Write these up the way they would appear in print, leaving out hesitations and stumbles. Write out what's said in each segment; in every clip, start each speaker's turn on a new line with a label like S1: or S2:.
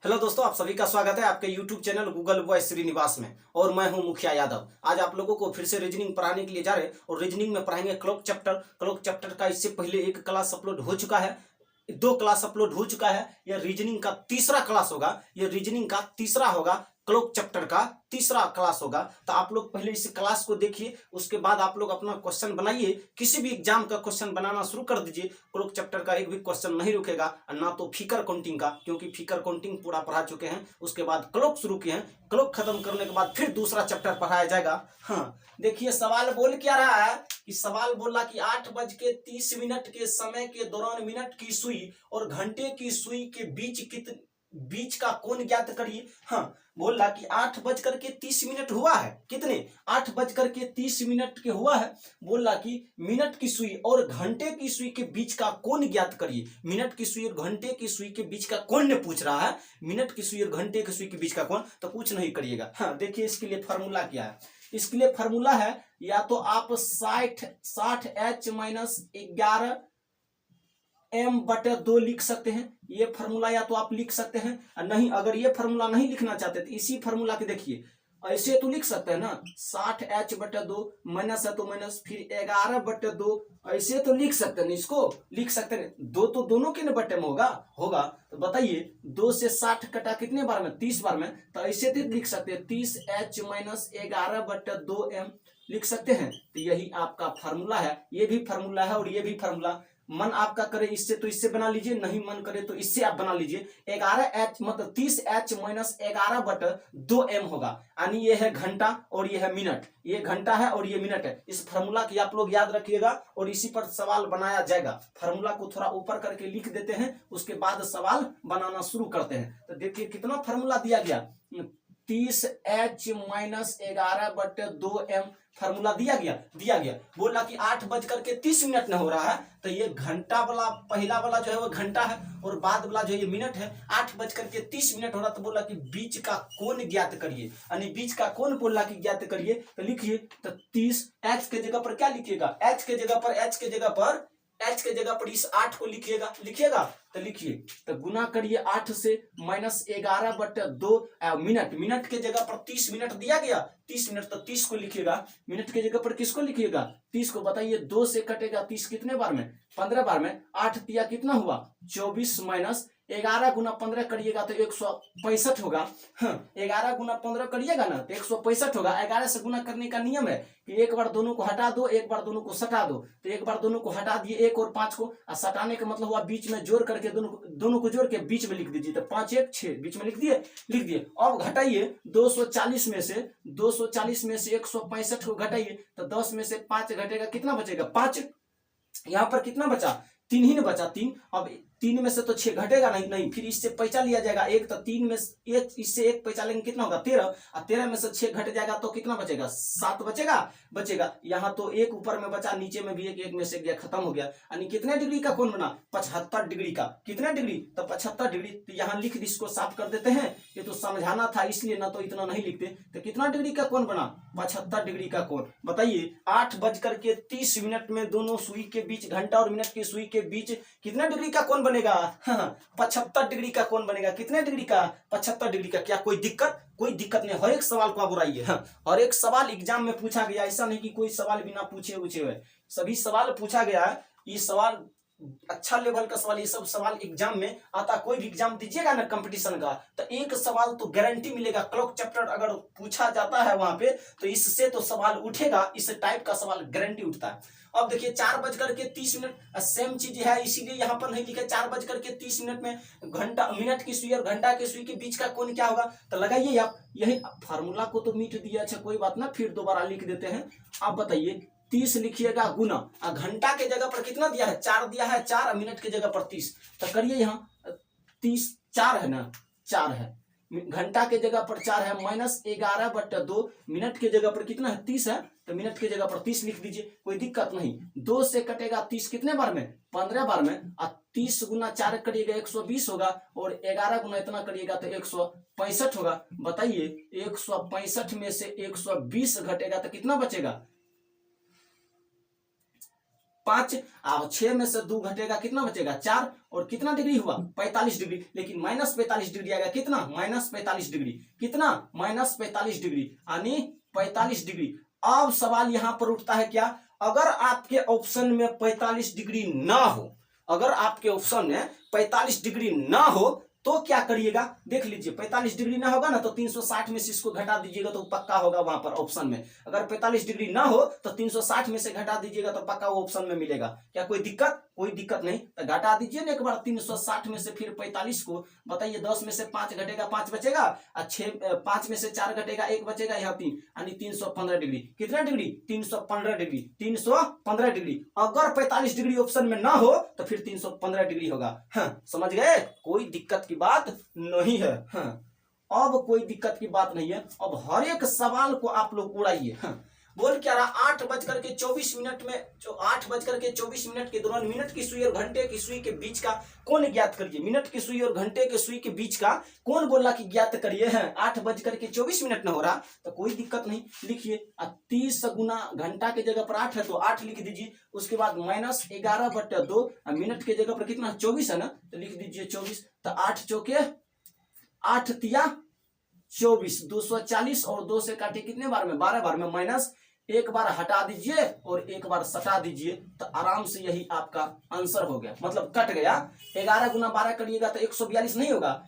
S1: Hello दोस्तों, आप सभी का स्वागत है आपके YouTube channel Google voice Srinivas में। और मैं हूं मुखिया यादव। आज आप लोगों को फिर से रीजनिंग पढ़ाने के लिए जा रहे हैं और रीजनिंग में पढ़ाएंगे क्लॉक चैप्टर का इससे पहले एक क्लास अपलोड हो चुका है, 2 क्लास अपलोड हो चुका है। यह रीजनिंग का तीसरा क्लास होगा, यह रीजनिंग का तीसरा होगा, क्लॉक चैप्टर का तीसरा क्लास होगा। तो आप लोग पहले इस क्लास को देखिए, उसके बाद आप लोग अपना क्वेश्चन बनाइए। किसी भी एग्जाम का क्वेश्चन बनाना शुरू कर दीजिए। क्लॉक चैप्टर का एक भी क्वेश्चन नहीं रुकेगा, ना तो फिकर काउंटिंग का, क्योंकि फिकर काउंटिंग पूरा पढ़ा चुके हैं। उसके बाद क्लॉक शुरू किए हैं, क्लॉक खत्म करने के बाद फिर दूसरा चैप्टर पढ़ाया जाएगा। हाँ, देखिए सवाल बोल क्या रहा है कि सवाल बोला कि 8:30 के समय के दौरान मिनट की सुई और घंटे की सुई के बीच का कोण ज्ञात करिए। हाँ, बोला कि 8:30 हुआ है। कितने? 8:30 के हुआ है। बोला कि मिनट की सुई और घंटे की सुई के बीच का कोण ज्ञात करिए। मिनट की सुई और घंटे की सुई के बीच का कोण ने पूछ रहा है। मिनट की सुई और घंटे की सुई के बीच का कोण तो कुछ नहीं करिएगा। हाँ, देखिए इसके लिए फॉर्मूला क्या है। इसके लिए फॉर्मूला है, या तो आप 60H-11 m/2 लिख सकते हैं। ये फॉर्मूला या तो आप लिख सकते हैं, नहीं अगर ये फॉर्मूला नहीं लिखना चाहते तो इसी फॉर्मूला के देखिए, ऐसे तो लिख सकते हैं ना, 60H/2 माइनस है तो माइनस, फिर 11/2 ऐसे तो लिख सकते हैं। इसको लिख सकते हैं, दो तो दोनों के बटे में होगा। तो बताइए 2 से 60 कटा कितने बार में? 30 बार में। तो ऐसे तो लिख सकते हैं 30H-11/2m लिख सकते हैं। तो यही आपका फार्मूला है, ये भी फार्मूला है और ये भी फार्मूला। मन आपका करे इससे तो इससे बना लीजिए, नहीं मन करे तो इससे आप बना लीजिए। 11H मतलब 30H-11/2m होगा, यानी ये है घंटा और ये है मिनट। ये घंटा है और ये मिनट है। इस फार्मूला की आप लोग याद रखिएगा और इसी पर सवाल बनाया जाएगा। फार्मूला को थोड़ा ऊपर करके लिख देते हैं, उसके बाद सवाल बनाना शुरू करते हैं। तो देखिए कितना फार्मूला दिया गया, 30H-11/2m फार्मूला दिया गया। बोला कि 8:30 न हो रहा है, तो ये घंटा वाला पहला वाला जो है वो घंटा है और बाद वाला जो ये मिनट है। 8:30 हो रहा, तो बोला कि बीच का कोण ज्ञात करिए, यानी बीच का कोण बोला कि ज्ञात करिए। तो लिखिए, तो 30 H के जगह पर क्या लिखिएगा? H के जगह पर इस 8 को लिखिएगा। तो लिखिए, तो गुना करिए 8 से, माइनस 11/2 मिनट के जगह पर 30 मिनट दिया गया, 30 मिनट, तो 30 को लिखिएगा। मिनट के जगह पर किसको लिखिएगा? 30 को। बताइए 2 से कटेगा 30 कितने बार में? 15 बार में। 8 दिया कितना हुआ? 24 माइनस 11 गुना 15 करिएगा तो 165 होगा। 11 गुना 15 करिएगा ना तो 165 होगा। 11 से गुना करने का नियम है कि एक बार दोनों को हटा दो, एक बार दोनों को सटा दो। तो एक बार दोनों को हटा दिए, 1 और 5 को, और सटाने का मतलब हुआ बीच में जोड़ करके दोनों को जोड़ के बीच में लिख दीजिए। तो 5 1 6 बीच में लिख दिए। अब घटाइए 240 में से 165 को घटाइए, तो 10 में से 5 घटेगा, कितना बचेगा? 5। यहाँ पर कितना बचा? 3 ही न बचा, 3। अब 3 में से तो 6 घटेगा नहीं, फिर इससे पैसा लिया जाएगा 1, तो 3 में एक इससे 1 पैसा लेंगे, कितना होगा? 13। और 13 में से 6 घट जाएगा तो कितना बचेगा? 7 बचेगा। यहाँ तो 1 ऊपर में बचा, नीचे में भी 1 में से गया, खत्म हो गया। यानी कितने डिग्री का कोण बना? 75 डिग्री का। कितने डिग्री? तो 75 डिग्री। तो यहाँ लिख दी, इसको साफ कर देते हैं, ये तो समझाना था इसलिए, ना तो इतना नहीं लिखते। तो कितना डिग्री का कोण बना? 75 डिग्री का कोण। बताइए 8:30 में दोनों सुई के बीच, घंटा और मिनट की सुई के बीच कितने डिग्री का कोण बनेगा? 75 डिग्री का कोण बनेगा। कितने डिग्री का? 75 डिग्री का। क्या कोई दिक्कत? कोई दिक्कत नहीं। हर एक सवाल को आप बुराइए। और एक सवाल एग्जाम में पूछा गया, ऐसा नहीं कि कोई सवाल बिना पूछे हुए, सभी सवाल पूछा गया है। ये सवाल अच्छा लेवल का सवाल, ये सब सवाल एग्जाम में आता। कोई भी एग्जाम दीजिएगा ना कंपटीशन का, तो एक सवाल तो गारंटी मिलेगा। क्लॉक चैप्टर अगर पूछा जाता है वहां पे, तो इससे तो सवाल उठेगा, इस टाइप का सवाल गारंटी उठता है। अब देखिए 4:30 सेम चीज है, इसीलिए यहाँ पर नहीं लिखा। 4:30 में घंटा, मिनट की सुई और घंटा की सुई के बीच का कोण क्या होगा? तो लगाइए आप, यही फार्मूला को तो मीट दिया। अच्छा कोई बात ना, फिर दोबारा लिख देते हैं। आप बताइए 30 लिखिएगा गुना, घंटा के जगह पर कितना दिया है? 4 दिया है, 4। मिनट के जगह पर 30। तो करिए यहाँ 30, 4 है ना, 4 है। घंटा के जगह पर 4 है, माइनस 11/2। मिनट के जगह पर कितना है? 30 है, तो मिनट के जगह पर 30 लिख दीजिए, कोई दिक्कत नहीं। 2 से कटेगा 30 कितने बार में? 15 बार में। और 30 गुना 4 करिएगा 120 होगा, और 11 गुना इतना करिएगा तो 165 होगा। बताइए 165 में से 120 घटेगा तो कितना बचेगा? 5 और 6 में से 2 घटेगा कितना बचेगा 4 और कितना डिग्री हुआ 45 डिग्री। लेकिन -45 डिग्री आएगा कितना -45 डिग्री, कितना -45 डिग्री यानी 45 डिग्री। अब सवाल यहां पर उठता है क्या, अगर आपके ऑप्शन में 45 डिग्री ना हो, अगर आपके ऑप्शन में 45 डिग्री ना हो तो क्या करिएगा, देख लीजिए 45 डिग्री ना होगा ना तो 360 में से इसको घटा दीजिएगा तो पक्का होगा वहां पर ऑप्शन में। अगर 45 डिग्री ना हो तो 360 में से घटा दीजिएगा तो पक्का वो ऑप्शन में मिलेगा। क्या कोई दिक्कत, कोई दिक्कत नहीं, तो घटा दीजिए ना एक बार 360 में से फिर 45 को, बताइए 10 में से 5 घटेगा 5 बचेगा और 5 में से 4 घटेगा 1 बचेगा, यहाँ 3 यानी 315 डिग्री। कितना डिग्री 315 डिग्री, 315 डिग्री। अगर 45 डिग्री ऑप्शन में ना हो तो फिर 315 डिग्री होगा। हाँ, समझ गए, कोई दिक्कत की बात नहीं है। हाँ, अब कोई दिक्कत की बात नहीं है। अब हर एक सवाल को आप लोग उड़ाइए। हाँ, बोल क्या रहा 8:24 में, जो 8:24 के दौरान मिनट की सुई और घंटे की सुई के बीच का कोण ज्ञात करिए। मिनट की सुई और घंटे के सुई के बीच का कोण बोला कि ज्ञात करिए है। 8:24 न हो रहा तो कोई दिक्कत नहीं, लिखिए 30 गुना घंटा के जगह पर 8 है तो 8 लिख दीजिए। उसके बाद -11/2 मिनट के जगह पर कितना 24 है ना, तो लिख दीजिए 24। तो 8 चौके 8 तिया 24, 240 और 2 से काटे कितने बार में 12 बार में, माइनस एक बार हटा दीजिए और एक बार सटा दीजिए तो आराम से यही आपका आंसर हो गया, मतलब कट गया। 11 गुना 12 करिएगा तो 142 नहीं होगा,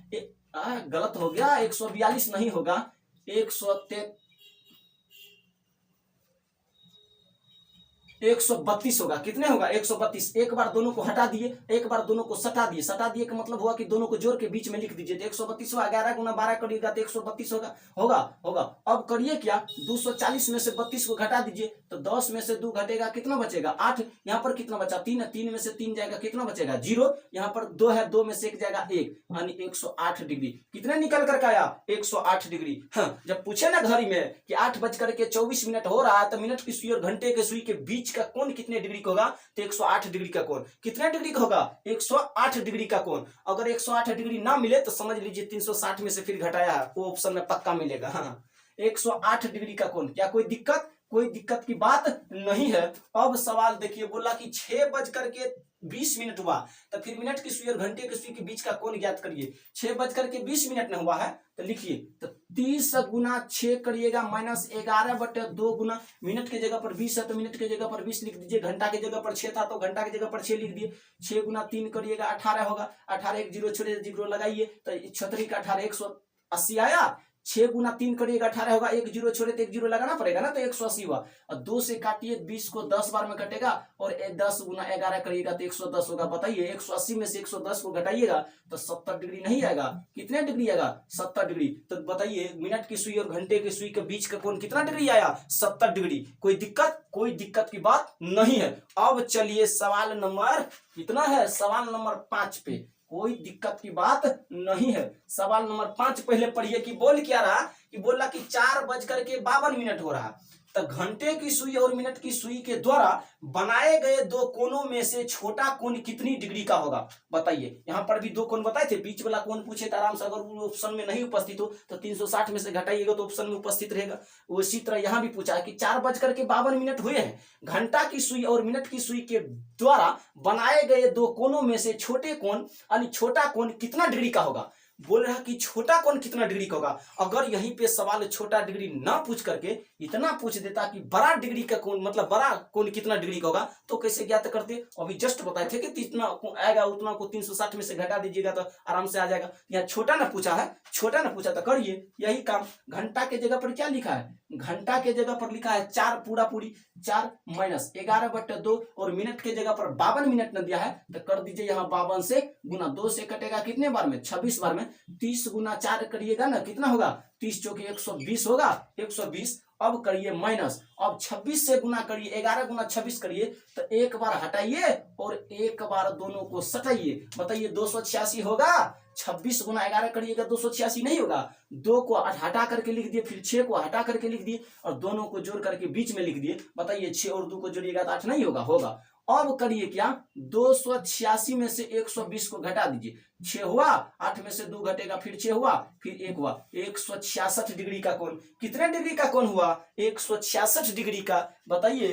S1: गलत हो गया, 142 नहीं होगा, 132 होगा। कितने होगा 132। एक बार दोनों को हटा दिए, एक बार दोनों को सटा दिए। सटा दिए का मतलब हुआ कि दोनों को जोड़ के बीच में लिख दीजिए तो 132 होगा। 11 गुना 12 करिएगा तो 132 होगा, होगा होगा। अब करिए क्या, 240 में से 32 को घटा दीजिए तो 10 में से 2 घटेगा कितना बचेगा 8। यहाँ पर कितना बचा 3 है, 3 में से 3 जाएगा कितना बचेगा 0। यहाँ पर 2 है, 2 में से 1 जाएगा 1 यानी 108 डिग्री। कितने निकल कर आया 108 डिग्री। हाँ, जब पूछे ना घड़ी में कि 8:24 हो रहा है तो मिनट की सुई और घंटे के सुई के बीच का कोण कितने डिग्री का होगा, तो 108 डिग्री का कोण। कितने डिग्री का होगा 108 डिग्री का कोण। अगर 108 डिग्री ना मिले तो समझ लीजिए 360 में से फिर घटाया है, वो ऑप्शन में पक्का मिलेगा। हाँ, 108 डिग्री का कोण। क्या कोई दिक्कत, कोई दिक्कत की बात नहीं है। अब सवाल देखिए, बोला कि 6:20 हुआ तो फिर मिनट की सुई और घंटे की सुई के बीच का कोण ज्ञात करिए। 6:20 में हुआ है तो लिखिए तो 30 गुना 6 करिएगा -11/2 गुना मिनट के जगह पर 20 है तो मिनट के जगह पर 20 लिख दीजिए। घंटा के जगह पर 6 था तो घंटा के जगह पर 6 लिख दिए। 6 गुना 3 करिएगा 18 होगा। 18 एक 0 छोड़े 0 लगाइए तो 36 का 18 180 आया। 6 गुना 3 करिएगा 18 होगा। 1 0 छोड़े तो 1 0 लगाना पड़ेगा ना, तो 180 हुआ। और 2 से काटिए 20 को 10 बार में कटेगा और 10 गुना 11 करिएगा तो 110 होगा। बताइए 180 में से 110 को घटाइएगा तो 70 डिग्री नहीं आएगा। कितने डिग्री आएगा 70 डिग्री। तो बताइए मिनट की सुई और घंटे की सुई के बीच का कोण कितना डिग्री आया 70 डिग्री। कोई दिक्कत, कोई दिक्कत की बात नहीं है। अब चलिए सवाल नंबर कितना है, सवाल नंबर 5 पे। कोई दिक्कत की बात नहीं है। सवाल नंबर 5 पहले पढ़िए कि बोल क्या रहा, कि बोला कि 4:52 हो रहा तो घंटे की सुई और मिनट की सुई के द्वारा बनाए गए दो कोणों में से छोटा कोण कितनी डिग्री का होगा। बताइए, यहाँ पर भी 2 कोण बताए थे, बीच वाला कोण पूछे तो आराम से, अगर वो ऑप्शन में नहीं उपस्थित हो तो 360 में से घटाइएगा तो ऑप्शन में उपस्थित रहेगा। उसी तरह यहाँ भी पूछा कि 4:52 हुए हैं, घंटा की सुई और मिनट की सुई के द्वारा बनाए गए दो कोणों में से छोटे कोण यानी छोटा कोण कितना डिग्री का होगा। बोल रहा कि छोटा कोण कितना डिग्री का होगा। अगर यहीं पे सवाल छोटा डिग्री ना पूछ करके इतना पूछ देता कि बड़ा डिग्री का कोण, मतलब बड़ा कोण कितना डिग्री का होगा, तो कैसे ज्ञात करते। अभी जस्ट बताए थे कि जितना आएगा उतना को 360 में से घटा दीजिएगा तो आराम से आ जाएगा। यहाँ छोटा ना पूछा है, छोटा ना पूछा तो करिए यही काम। घंटा के जगह पर क्या लिखा है, घंटा के जगह पर लिखा है 4 पूरा पूरी 4 -11/2 और मिनट के जगह पर 52 मिनट न दिया है तो कर दीजिए यहाँ 52 से गुना 2 से कटेगा कितने बार में 26 बार में। 30 गुना 4 करिएगा ना कितना होगा 30 चौके 120 होगा 120। अब करिए माइनस, अब 26 से गुना करिए, 11 गुना 26 करिए तो एक बार हटाइए और एक बार दोनों को सटाइए। बताइए 286 होगा। 26 गुना 11 करिएगा 286 नहीं होगा। 2 को हटा करके लिख दिए, फिर 6 को हटा करके लिख दिए और दोनों को जोड़ करके बीच में लिख दिए। बताइए 6 और 2 को जोड़िएगा तो 8 नहीं होगा, होगा। अब करिए क्या, 286 में से 120 को घटा दीजिए, 6 हुआ, 8 में से 2 घटेगा, फिर 6 हुआ, फिर 1 हुआ, 166 डिग्री का कोण। कितने डिग्री का कोण हुआ? 166 डिग्री का। बताइए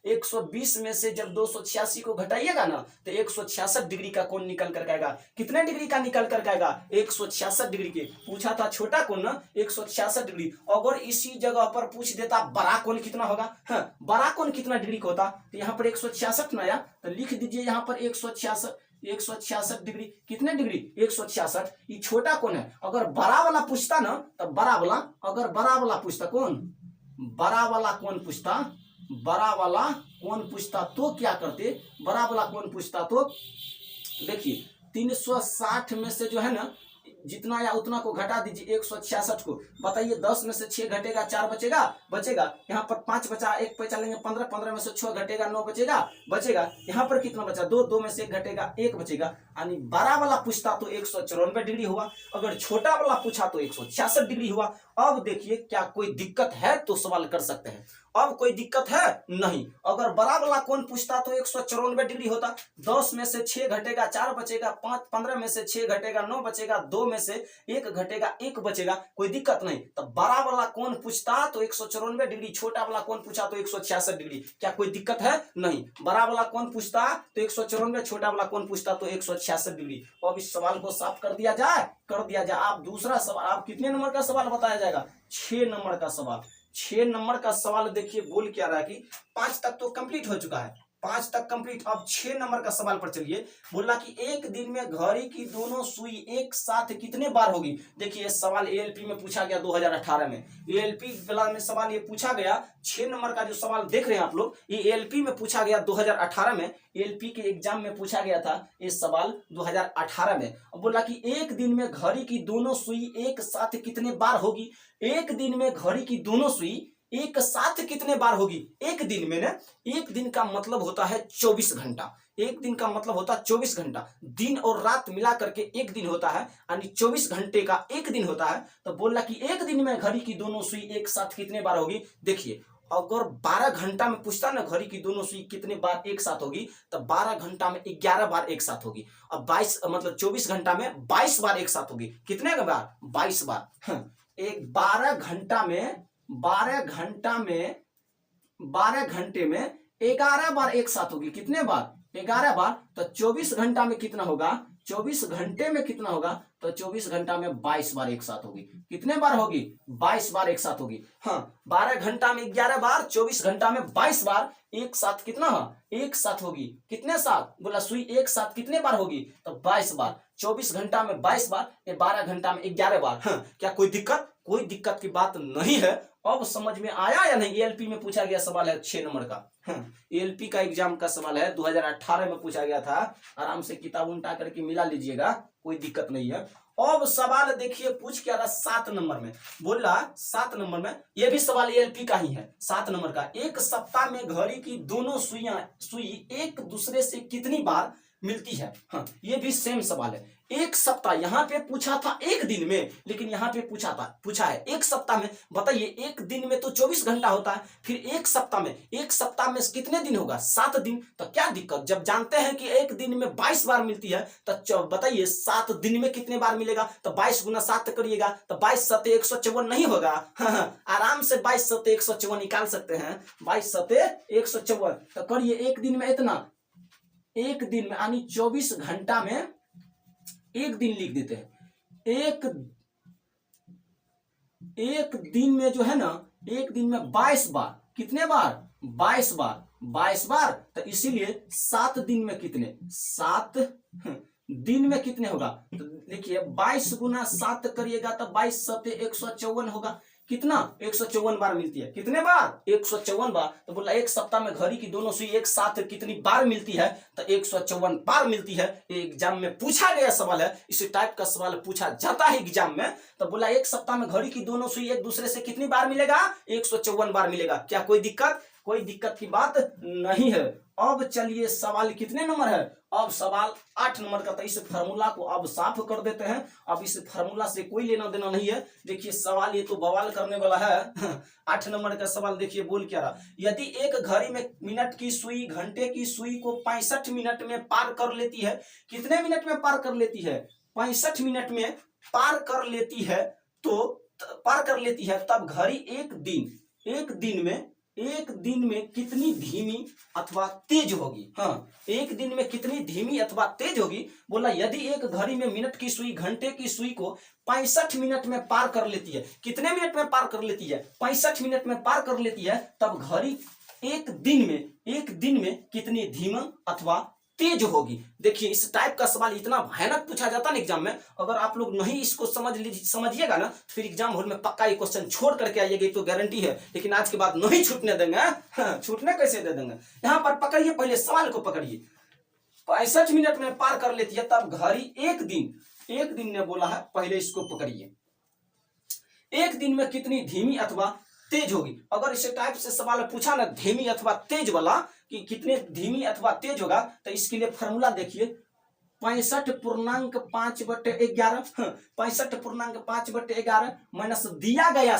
S1: 120 में से जब 286 को घटाइएगा ना तो 166 डिग्री का कोण निकल कर आएगा। कितने डिग्री का निकल कर आएगा? 166 डिग्री के। पूछा था छोटा कोण ना, 166 डिग्री। अगर इसी जगह पर पूछ देता बड़ा कोण कितना होगा, हाँ, बड़ा कोण कितना डिग्री का होता, तो यहाँ पर 166 ना आया, तो लिख दीजिए यहाँ पर 166 डिग्री। कितने डिग्री? 166। ये छोटा कोण है। अगर बड़ा वाला पूछता ना तो बड़ा वाला, अगर बड़ा वाला पूछता, कौन बड़ा वाला कोण पूछता, बड़ा वाला कोण पूछता तो क्या करते? बड़ा वाला कोण पूछता तो देखिए 360 में से जो है ना जितना या उतना को घटा दीजिए 166 को। बताइए 10 में से 6 घटेगा, 4 बचेगा। यहाँ पर 5 बचा, 1 पैसा लेंगे 15, 15 में से 6 घटेगा, 9 बचेगा। यहाँ पर कितना बचा? 2 में से 1 घटेगा, 1 बचेगा। यानी बड़ा वाला पूछता तो 194 डिग्री हुआ, अगर छोटा वाला पूछा तो 166 डिग्री हुआ। अब देखिए क्या कोई दिक्कत है तो सवाल कर सकते हैं। अब कोई दिक्कत है नहीं। अगर बड़ा वाला कोण पूछता तो 194 डिग्री होता। 10 में से 6 घटेगा, 4 बचेगा, 5, 15 में से 6 घटेगा, 9 बचेगा, 2 में से 1 घटेगा, 1 बचेगा। कोई दिक्कत नहीं। तो बड़ा वाला कोण पूछता तो 194 डिग्री, छोटा वाला कोण पूछा तो 166 डिग्री। क्या कोई दिक्कत है? नहीं। बड़ा वाला कोण पूछता तो 194, छोटा वाला कोण पूछता तो 166 डिग्री। अब इस सवाल को साफ कर दिया जाए। आप दूसरा सवाल, आप कितने नंबर का सवाल बताया जाएगा? 6 नंबर का सवाल। 6 नंबर का सवाल देखिए बोल क्या रहा है कि 5 तक तो कंप्लीट हो चुका है, 5 तक कंप्लीट। अब 6 नंबर का सवाल पर चलिए। बोला कि एक दिन में घड़ी की दोनों सुई एक साथ कितने बार होगी? देखिए सवाल एएलपी में पूछा गया 2018 में। एएलपी वाला में सवाल ये पूछा गया। 6 नंबर का जो सवाल देख रहे हैं आप लोग, ये एएलपी में पूछा गया 2018 में। एएलपी के एग्जाम में पूछा गया था ये सवाल 2018 में। बोला कि एक दिन में घड़ी की दोनों सुई एक साथ कितने बार होगी? एक दिन में घड़ी की दोनों सुई एक साथ कितने बार होगी? एक दिन में ना, एक दिन का मतलब होता है 24 घंटा। एक दिन का मतलब होता है 24 घंटा। दिन और रात मिला करके एक दिन होता है, यानी 24 घंटे का एक दिन होता है। तो बोला कि एक दिन में घड़ी की दोनों सुई एक साथ कितने बार होगी? देखिए अगर 12 घंटा में पूछता ना घड़ी की दोनों सुई कितने बार एक साथ होगी, तो 12 घंटा में 11 बार एक साथ होगी। अब 22 मतलब 24 घंटा में 22 बार एक साथ होगी। कितने बार? 22 बार। एक 12 घंटे में 11 बार एक साथ होगी। कितने बार? 11 बार। तो 24 घंटा में कितना होगा? 24 घंटे में कितना होगा? तो 24 घंटा में 22 बार एक साथ होगी। कितने बार होगी? 22 बार एक साथ होगी। हाँ, 12 घंटा में 11 बार, 24 घंटा में 22 बार एक साथ कितना एक साथ होगी। कितने साथ? बोला सुई एक साथ कितने बार होगी? तो 22 बार। 24 घंटा में 22 बार, 12 घंटा में 11 बार। हाँ, क्या कोई दिक्कत? कोई दिक्कत की बात नहीं है। अब समझ में आया या नहीं? एएलपी में पूछा गया सवाल है 6 नंबर का। एएलपी का एग्जाम का सवाल है, 2018 में पूछा गया था। आराम से किताब उल्टा करके मिला लीजिएगा, कोई दिक्कत नहीं है। अब सवाल देखिए पूछ क्या रहा 7 नंबर में। बोला 7 नंबर में, यह भी सवाल एएलपी का ही है। 7 नंबर का, एक सप्ताह में घड़ी की दोनों सुई एक दूसरे से कितनी बार मिलती है? हाँ, ये भी सेम सवाल है। एक सप्ताह, यहाँ पे पूछा था एक दिन में, लेकिन यहाँ पे पूछा है एक सप्ताह में। बताइए एक दिन में तो 24 घंटा होता है, फिर एक सप्ताह में कितने दिन होगा? 7 दिन। तो क्या दिक्कत? जब जानते हैं कि एक दिन में 22 बार मिलती है, तो बताइए 7 दिन में कितने बार मिलेगा? तो 22 गुना 7 करिएगा तो 22 सते 154 नहीं होगा? हाँ, आराम से 22 सते 154 निकाल सकते हैं। 22 सते 154। तो करिए एक दिन में इतना, एक दिन में यानी 24 घंटा में एक दिन लिख देते हैं। एक दिन में जो है ना, एक दिन में 22 बार। कितने बार? 22 बार। 22 बार। तो इसीलिए 7 दिन में कितने? 7 दिन में कितने होगा? तो देखिए 22 गुना 7 करिएगा तो 22 सते 154 होगा। कितना? 154 बार मिलती है। कितने बार? 154 बार। तो बोला एक सप्ताह में घड़ी की दोनों सुई एक साथ कितनी बार मिलती है? तो 154 बार मिलती है। एग्जाम में पूछा गया सवाल है, इसी टाइप का सवाल पूछा जाता है एग्जाम में। तो बोला एक सप्ताह में घड़ी की दोनों सुई एक दूसरे से कितनी बार मिलेगा? 154 बार मिलेगा। क्या कोई दिक्कत? कोई दिक्कत की बात नहीं है। अब चलिए सवाल कितने नंबर है? अब सवाल 8 नंबर का, तो इस फार्मूला को अब साफ कर देते हैं। अब इस फार्मूला से कोई लेना देना नहीं है। देखिए सवाल ये तो बवाल करने वाला है। 8 नंबर का सवाल देखिए बोल क्या रहा, यदि एक घड़ी में मिनट की सुई घंटे की सुई को 65 मिनट में पार कर लेती है, कितने मिनट में पार कर लेती है? 65 मिनट में पार कर लेती है, तो पार कर लेती है, तब घड़ी एक दिन में कितनी धीमी अथवा तेज होगी? हाँ, एक दिन में कितनी धीमी अथवा तेज होगी? बोला यदि एक घड़ी में मिनट की सुई घंटे की सुई को 65 मिनट में पार कर लेती है, कितने मिनट में पार कर लेती है? 65 मिनट में पार कर लेती है, तब घड़ी एक दिन में कितनी धीमा अथवा तेज होगी। देखिए इस टाइप का सवाल इतना भयानक पूछा जाता है एग्जाम में, अगर आप लोग नहीं इसको समझिएगा ना, फिर एग्जाम हॉल में पक्का ये क्वेश्चन छोड़ करके आइएगा, तो गारंटी है। लेकिन आज के बाद नहीं छूटने देंगे। हाँ, छूटने कैसे दे देंगे? यहाँ पर पकड़िए, पहले सवाल को पकड़िए। 65 मिनट में पार कर लेती है, तब घड़ी एक दिन ने बोला है, पहले इसको पकड़िए। एक दिन में कितनी धीमी अथवा तेज होगी? अगर इस टाइप से सवाल पूछा ना, धीमी अथवा तेज वाला, कि कितने धीमी अथवा तेज होगा, तो इसके लिए फॉर्मूला देखिए, 65.5/11 65.5/11 माइनस दिया गया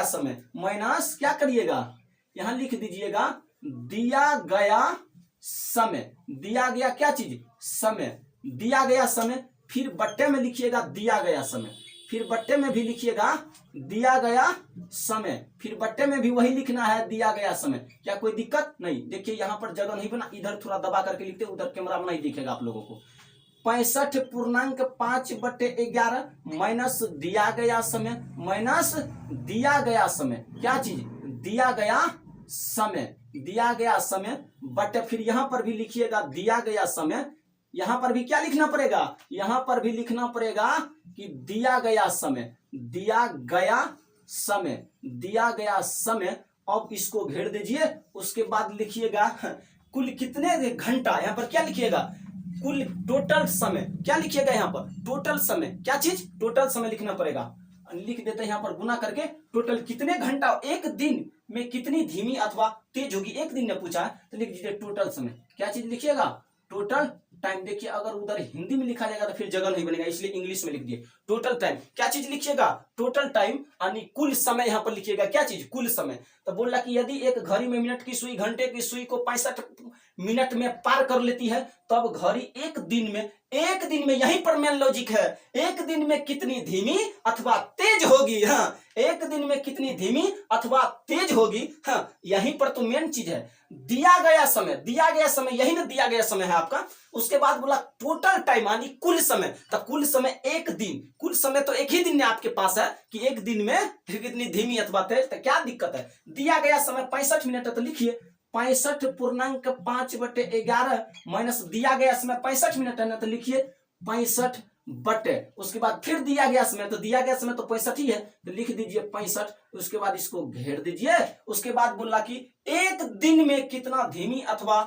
S1: समय माइनस क्या करिएगा, यहां लिख दीजिएगा दिया गया समय, दिया गया क्या चीज? समय, दिया गया समय, फिर बट्टे में लिखिएगा दिया गया समय, फिर बट्टे में भी लिखिएगा दिया गया समय, फिर बट्टे में भी वही लिखना है दिया गया समय। क्या कोई दिक्कत नहीं? देखिए यहाँ पर जगह नहीं बना, इधर थोड़ा दबा करके लिखते, उधर कैमरा में नहीं दिखेगा आप लोगों को। 65.5/11 माइनस दिया गया समय, माइनस दिया गया समय, क्या चीज? दिया गया समय बट्टे, फिर यहाँ पर भी लिखिएगा दिया गया समय। यहां पर भी क्या लिखना पड़ेगा? यहां पर भी लिखना पड़ेगा कि दिया गया समय। अब इसको घेर दीजिए, उसके बाद लिखिएगा कुल कितने घंटा, यहां पर क्या लिखिएगा? कुल टोटल समय, क्या लिखिएगा यहाँ पर? टोटल समय, क्या चीज? टोटल समय लिखना पड़ेगा। लिख देते हैं यहाँ पर गुना करके, टोटल कितने घंटा, एक दिन में कितनी धीमी अथवा तेज होगी, एक दिन ने पूछा है, तो लिख दीजिए टोटल समय। क्या चीज लिखिएगा? Total time. देखिए अगर उधर हिंदी में लिखा जाएगा तो फिर जगह नहीं बनेगा, इसलिए इंग्लिश में लिख दिए टोटल टाइम। क्या चीज लिखिएगा? टोटल टाइम, यानी कुल समय। यहाँ पर लिखिएगा क्या चीज? कुल समय। तो बोल रहा कि यदि एक घड़ी में मिनट की सुई घंटे की सुई को 65 मिनट में पार कर लेती है, तब घड़ी एक दिन में, यहीं पर मेन लॉजिक है, एक दिन में कितनी धीमी अथवा तेज होगी। हाँ, एक दिन में कितनी धीमी अथवा तेज होगी। हाँ, यहीं पर तो मेन चीज है। दिया गया समय यही ना दिया गया समय है आपका। उसके बाद बोला टोटल टाइम, यानी कुल समय। तो कुल समय एक दिन, कुल समय तो एक ही दिन में आपके पास है कि एक दिन में कितनी धीमी अथवा तेज। तो क्या दिक्कत है? दिया गया समय 65 मिनट है, तो लिखिए 65.5/11 माइनस दिया गया समय 65 मिनट है ना, तो लिखिए 65 बटे, उसके बाद फिर दिया गया समय, तो दिया गया समय तो 65 ही है, तो लिख दीजिए 65। उसके बाद इसको घेर दीजिए। उसके बाद बोला कि एक दिन में कितना धीमी अथवा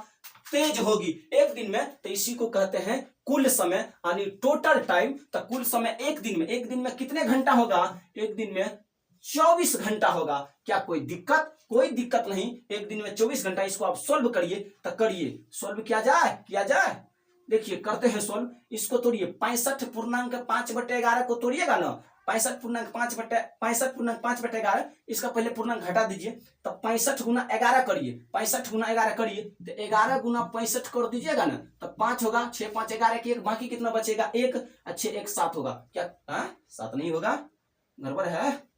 S1: तेज होगी, एक दिन में, तो इसी को कहते हैं कुल समय, यानी टोटल टाइम। तो कुल समय एक दिन में कितने घंटा होगा? एक दिन में 24 घंटा होगा। क्या कोई दिक्कत? कोई दिक्कत नहीं, एक दिन में 24 घंटा। इसको आप सोल्व करिए, तो करिए, सोल्व किया जाए। देखिए करते हैं सोल्व। इसको तोड़िए, 65.5/11 को तोड़िएगा ना, 65.5/11, इसका पहले पूर्णांक घटा दीजिए। तो 65 गुना 11 करिए, 65 गुना 11 करिए, तो 11 गुना 65 कर दीजिएगा ना, तो 5 होगा। 6 5 11 के 1, बाकी कितना बचेगा? 1। अच्छे 1 7 होगा। क्या 7 नहीं होगा? गड़बड़ है।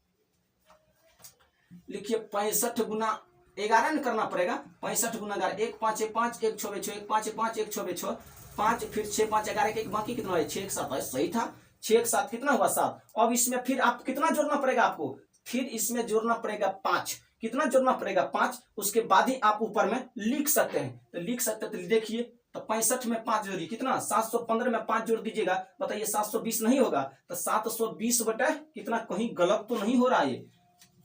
S1: लिखिए 65 गुना 11 न करना पड़ेगा। 65 गुना 11, 1 5 5 1 6 6, 1 5 5 1 6 6, 5, फिर 6 5 11 के 1, बाकी कितना है? 6 1 7 है। सही था, 6 1 7 कितना हुआ? 7। अब इसमें फिर आप कितना जोड़ना पड़ेगा आपको? फिर इसमें जोड़ना पड़ेगा 5। कितना जोड़ना पड़ेगा? 5। उसके बाद ही आप ऊपर में लिख सकते हैं। तो देखिए, तो 65 में 5 जोड़िए, कितना? 715 में 5 जोड़ दीजिएगा, बताइए 720 नहीं होगा? तो 720 बटे कितना, कहीं गलत तो नहीं हो रहा है?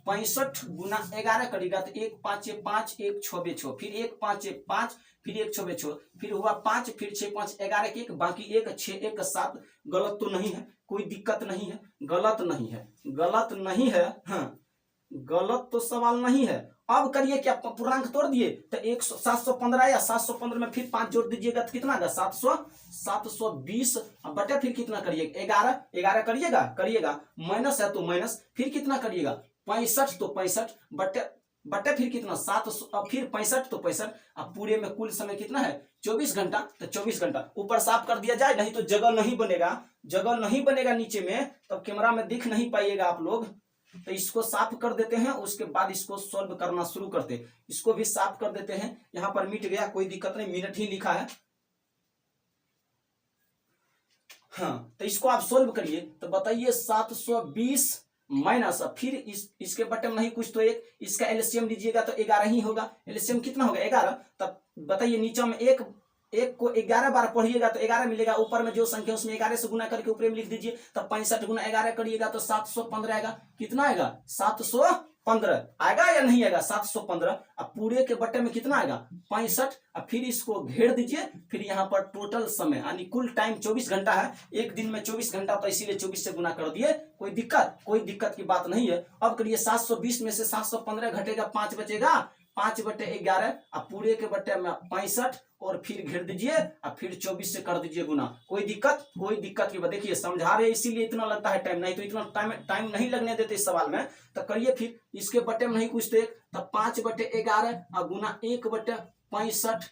S1: 65 गुना 11 करेगा तो 1 5 5 1 6 6, फिर 1 5 5, फिर 1 6 6, फिर हुआ 5, फिर 6 5 11 के 1, बाकी 1 6 1 7। गलत तो नहीं है? कोई दिक्कत नहीं है? गलत नहीं है। हाँ, गलत तो सवाल नहीं है। अब करिए क्या, पूर्णांक तोड़ दिए तो 715 या 715 में फिर 5 जोड़ दीजिएगा तो कितना आएगा 720 बटे फिर कितना करिए 11 करिएगा माइनस है तो माइनस, फिर कितना करिएगा 65 तो 65 बटे फिर कितना 700 फिर 65 तो 65। अब पूरे में कुल समय कितना है 24 घंटा, तो 24 घंटा ऊपर साफ कर दिया जाए, नहीं तो जगह नहीं बनेगा नीचे में, तब कैमरा में दिख नहीं पाइएगा आप लोग। तो इसको साफ कर देते हैं, उसके बाद इसको सॉल्व करना शुरू करते हैं। इसको भी साफ कर देते हैं, यहाँ पर मिट गया कोई दिक्कत नहीं, मिनट ही लिखा है। हाँ तो इसको आप सोल्व करिए तो बताइए 720 माइनस फिर इसके बटे में नहीं कुछ तो एक, इसका एलसीएम लीजिएगा तो 11 ही होगा। एलसीएम कितना होगा 11, तब बताइए नीचे में एक को 11 बार पढ़िएगा तो 11 मिलेगा, ऊपर में जो संख्या उसमें 11 से गुना करके ऊपर में लिख दीजिए, तब 65 गुना 11 करिएगा तो 715 आएगा। कितना आएगा 715 आएगा या नहीं आएगा 715। अब पूरे के बटे में कितना आएगा 65। अब फिर इसको घेर दीजिए, फिर यहाँ पर टोटल समय यानी कुल टाइम 24 घंटा है, एक दिन में 24 घंटा, तो इसीलिए 24 से गुना कर दिए। कोई दिक्कत की बात नहीं है। अब करिए 720 में से 715 घटेगा 5 बचेगा, 5 बटे 11, अब पूरे के बटे में 65 और फिर घेर दीजिए, अब फिर 24 से कर दीजिए गुना। कोई दिक्कत की बात, देखिए समझा रहे इसीलिए इतना लगता है टाइम, नहीं तो इतना टाइम नहीं लगने देते इस सवाल में। तो करिए फिर इसके बटे में नहीं कुछ तो एक, तब 5 बटे 11 और गुना 1 बटे 65।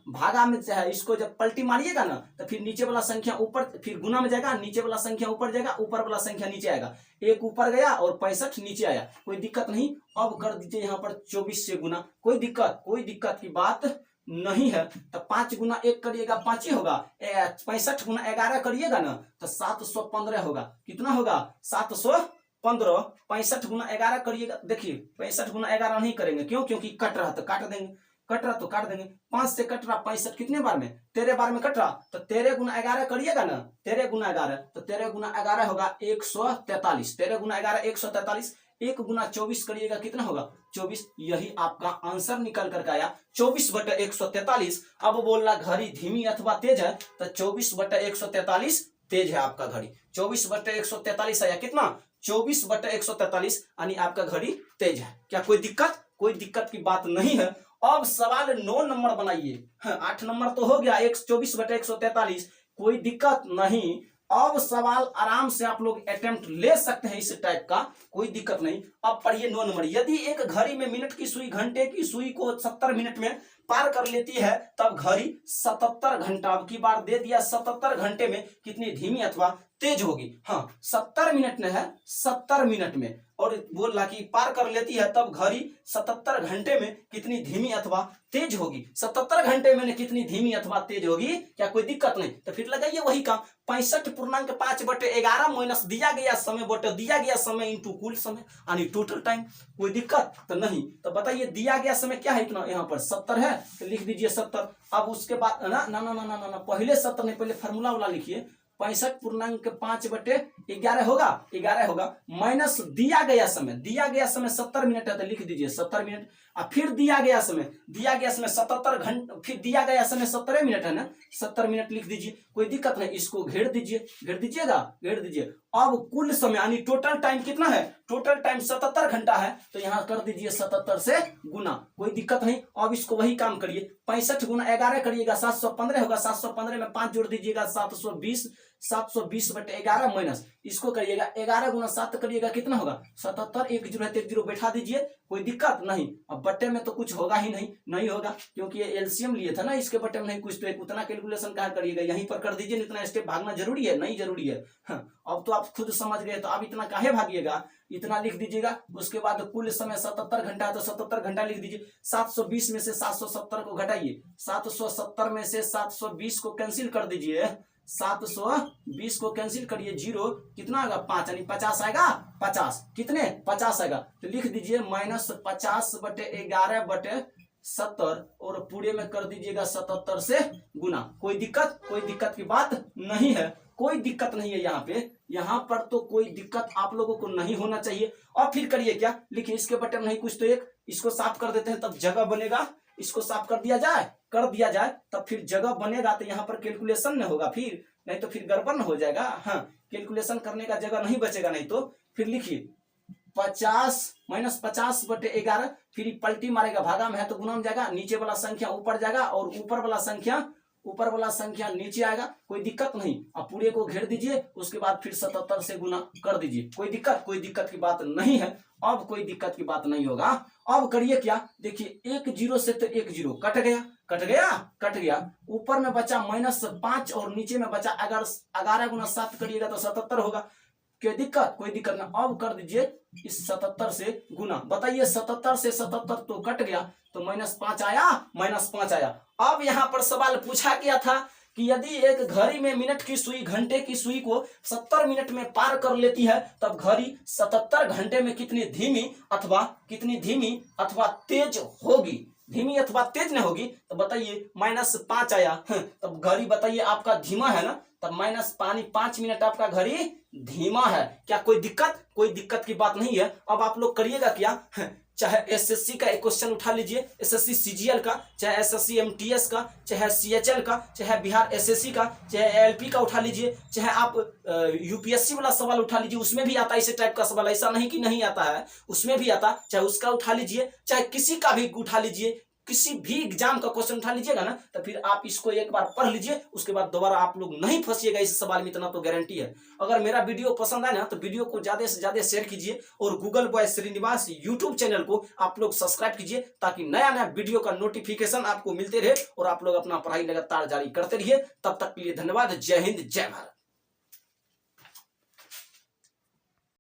S1: भागा में है, इसको जब पलटी मारिएगा ना तो फिर नीचे वाला संख्या ऊपर, फिर गुना में जाएगा, नीचे वाला संख्या ऊपर जाएगा, ऊपर वाला संख्या नीचे आएगा। 1 ऊपर गया और 65 नीचे आया, कोई दिक्कत नहीं। अब कर दीजिए यहाँ पर 24 से गुना, कोई दिक्कत की बात नहीं है। तो 5 गुना 1 करिएगा 5 ही होगा, 65 गुना 11 करिएगा ना तो 715 होगा। कितना होगा 715। 65 गुना 11 करिएगा, देखिए 65 गुना 11 नहीं करेंगे, क्यों, क्योंकि कट रहा तो काट देंगे, 5 से कट रहा 65 कितने बार में 13 बार में कट रहा, तो 13 गुना 11 करिएगा ना, 13 गुना 11 तो 13 गुना 11 होगा 143। 13 गुना 11 143, 1 गुना 24 करिएगा कितना होगा 24। यही आपका आंसर निकल करके आया 24 बटे 143। अब बोल रहा घड़ी धीमी अथवा तेज है, तो 24 बटे 143 तेज है आपका घड़ी। 24 बटे 143 आया कितना 24 बटे 143, यानी आपका घड़ी तेज है। क्या कोई दिक्कत की बात नहीं है। अब सवाल 9 नंबर बनाइए। 8 नंबर तो हो गया 24 बटे 143, कोई दिक्कत नहीं। अब सवाल आराम से आप लोग अटेम्प्ट ले सकते हैं इस टाइप का, कोई दिक्कत नहीं। अब पढ़िए 9 नंबर, यदि एक घड़ी में मिनट की सुई घंटे की सुई को 70 मिनट में पार कर लेती है, तब घड़ी 77 घंटा, अब की बार दे दिया 77 घंटे में कितनी धीमी अथवा तेज होगी। हाँ 70 मिनट में है, 70 मिनट में, और बोल रहा कि पार कर लेती है, तब घड़ी 77 घंटे में कितनी धीमी अथवा तेज होगी। 77 घंटे में कितनी धीमी अथवा तेज होगी, क्या कोई दिक्कत नहीं। तो फिर लगाइए वही काम, 65.5 बटे 11 माइनस दिया गया समय बटे दिया गया समय इंटू कुल समय यानी टोटल टाइम। कोई दिक्कत तो नहीं। तो बताइए दिया गया समय क्या है, इतना यहाँ पर 70 है तो लिख दीजिए 70। अब उसके बाद ना ना ना ना ना ना पहले 70 नहीं, पहले फार्मूला वाला लिखिए। 65.5 बटे 11 होगा माइनस दिया गया समय 70 मिनट है तो लिख दीजिए 70 मिनट। और फिर दिया गया समय 77 घंटे, फिर दिया गया समय 17 मिनट है ना, 70 मिनट लिख दीजिए। कोई दिक्कत नहीं, इसको घेर दीजिए। अब कुल समय यानी टोटल टाइम कितना है, टोटल टाइम 77 घंटा है, तो यहाँ कर दीजिए 77 से गुना, कोई दिक्कत नहीं। अब इसको वही काम करिए, 65 गुना 11 करिएगा 715 होगा, 715 में 5 जोड़ दीजिएगा 720 बटे 11 माइनस इसको करिएगा 11 गुना 7 करिएगा कितना होगा 77, 1 जीरो है 1 जीरो बैठा दीजिए, कोई दिक्कत नहीं। अब बट्टे में तो कुछ होगा ही नहीं होगा, क्योंकि ये एलसीएम लिए था ना, इसके बट्टे में नहीं कुछ तो एक, उतना कैलकुलेशन कहाँ करिएगा, यहीं पर कर दीजिए। इतना स्टेप भागना जरूरी है, नहीं जरूरी है। अब तो आप खुद समझ गए, तो अब इतना काहे भागिएगा, इतना लिख दीजिएगा। उसके बाद कुल समय 77 घंटा है तो 77 घंटा लिख दीजिए। 720 में से 770 को घटाइए, 770 में से 720 को कैंसिल कर दीजिए, 720 को कैंसिल करिए, जीरो कितना आएगा 5 यानी 50 आएगा, 50 कितने 50 आएगा, तो लिख दीजिए -50 बटे 11 बटे 70 और पूरे में कर दीजिएगा 77 से गुना। कोई दिक्कत की बात नहीं है, कोई दिक्कत नहीं है यहाँ पर तो कोई दिक्कत आप लोगों को नहीं होना चाहिए। और फिर करिए क्या, लिखिए इसके बटन नहीं कुछ तो एक, इसको साफ कर देते हैं तब जगह बनेगा। इसको साफ कर दिया जाए तब फिर जगह बनेगा, तो यहाँ पर कैलकुलेशन न होगा, फिर नहीं तो फिर गड़बड़ न हो जाएगा। हाँ कैलकुलेशन करने का जगह नहीं बचेगा, नहीं तो फिर लिखिए -50/11, फिर पलटी मारेगा, भागा में है तो गुना में जाएगा, नीचे वाला संख्या ऊपर जाएगा और ऊपर वाला संख्या नीचे आएगा। कोई दिक्कत नहीं। अब पूरे को घेर दीजिए, उसके बाद फिर 77 से गुना कर दीजिए। कोई दिक्कत की बात नहीं है। अब कोई दिक्कत की बात नहीं होगा। अब करिए क्या, देखिए 1 0 से तो 1 0 कट गया। ऊपर में बचा -5 और नीचे में बचा 11 गुना 7 करिएगा तो 77 होगा। कोई दिक्कत ना। अब कर दीजिए इस 77 से गुना। बताइए 77 से 77 तो कट गया, तो -5 आया। अब यहाँ पर सवाल पूछा गया था कि यदि एक घड़ी में मिनट की सुई घंटे की सुई को 70 मिनट में पार कर लेती है, तब घड़ी 77 घंटे में कितनी धीमी अथवा तेज होगी। धीमी अथवा तेज न होगी, तो बताइए -5 आया। तब घड़ी बताइए आपका धीमा है ना, तब -5 मिनट आपका घड़ी धीमा है। क्या कोई दिक्कत की बात नहीं है। अब आप लोग करिएगा क्या, चाहे एसएससी का एक क्वेश्चन उठा लीजिए, एसएससी सीजीएल का, चाहे एसएससी एमटीएस का, चाहे सीएचएल का, चाहे बिहार एसएससी का, चाहे एलपी का उठा लीजिए, चाहे आप यूपीएससी वाला सवाल उठा लीजिए, उसमें भी आता है इस टाइप का सवाल। ऐसा नहीं कि नहीं आता है, उसमें भी आता। चाहे उसका उठा लीजिए, चाहे किसी का भी उठा लीजिए, किसी भी एग्जाम का क्वेश्चन उठा लीजिएगा ना, तो फिर आप इसको एक बार पढ़ लीजिए, उसके बाद दोबारा आप लोग नहीं फंसिएगा इस सवाल में, इतना तो गारंटी है। अगर मेरा वीडियो पसंद आए ना, तो वीडियो को ज्यादा से ज्यादा शेयर कीजिए और Google boy Srinivas YouTube channel को आप लोग सब्सक्राइब कीजिए, ताकि नया वीडियो का नोटिफिकेशन आपको मिलते रहे और आप लोग अपना पढ़ाई लगातार जारी करते रहिए। तब तक के लिए धन्यवाद। जय हिंद, जय भारत।